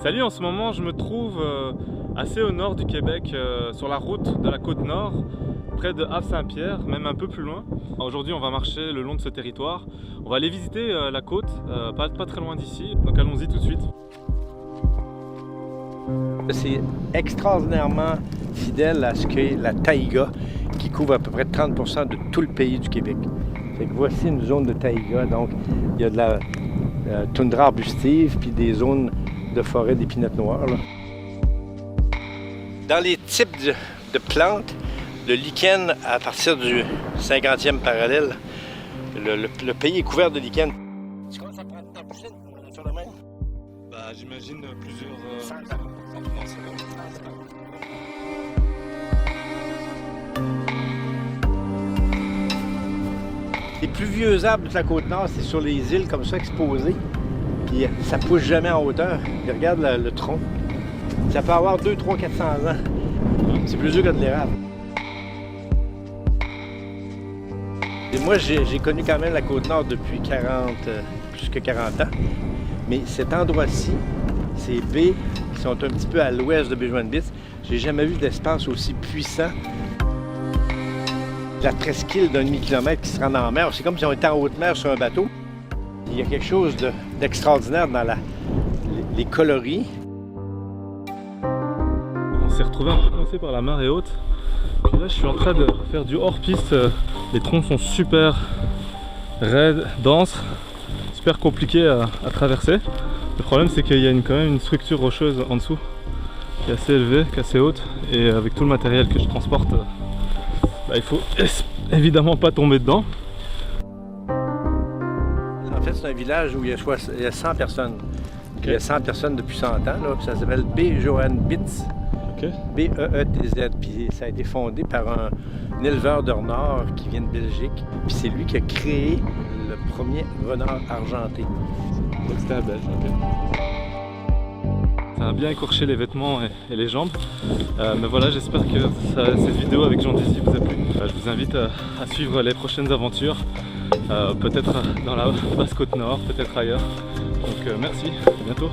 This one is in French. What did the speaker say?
Salut, en ce moment je me trouve assez au nord du Québec, sur la route de la côte nord, près de Havre-Saint-Pierre, même un peu plus loin. Aujourd'hui on va marcher le long de ce territoire. On va aller visiter la côte, pas très loin d'ici, donc allons-y tout de suite. C'est extraordinairement fidèle à ce qu'est la taïga, qui couvre à peu près 30% de tout le pays du Québec. Fait que voici une zone de taïga, donc il y a de la toundra arbustive puis des zones de forêt d'épinettes noires. Là. Dans les types de plantes, le lichen, à partir du 50e parallèle, le pays est couvert de lichen. Tu commences à prendre ta pousine sur la main? Bah, j'imagine plusieurs... Les plus vieux arbres de la Côte-Nord, c'est sur les îles comme ça, exposées. Puis ça pousse jamais en hauteur. Puis regarde le tronc. Ça peut avoir 200, 300, 400 ans. C'est plus vieux que de l'érable. Et moi, j'ai connu quand même la Côte-Nord depuis plus que 40 ans. Mais cet endroit-ci, ces baies qui sont un petit peu à l'ouest de Baie-Joinville, j'ai jamais vu d'espace aussi puissant. La presqu'île d'un demi-kilomètre qui se rend en mer, c'est comme si on était en haute mer sur un bateau. Il y a quelque chose d'extraordinaire dans les coloris. On s'est retrouvé un peu coincé par la marée haute. Puis là, je suis en train de faire du hors-piste. Les troncs sont super raides, denses, super compliqués à traverser. Le problème, c'est qu'il y a quand même une structure rocheuse en dessous qui est assez élevée, qui est assez haute. Et avec tout le matériel que je transporte, il faut évidemment pas tomber dedans. En fait, c'est un village où il y a 100 personnes. Okay. Il y a 100 personnes depuis 100 ans. Là, ça s'appelle Baie-Joinville. Okay. B-E-E-T-Z. Puis ça a été fondé par un éleveur de renards qui vient de Belgique. Puis c'est lui qui a créé le premier renard argenté. Donc c'était à Belge. Okay. Ça a bien écorché les vêtements et les jambes. Mais voilà, j'espère que cette vidéo avec Jean Désy vous a plu. Je vous invite à suivre les prochaines aventures. Peut-être dans la basse côte nord, peut-être ailleurs. Donc merci, à bientôt.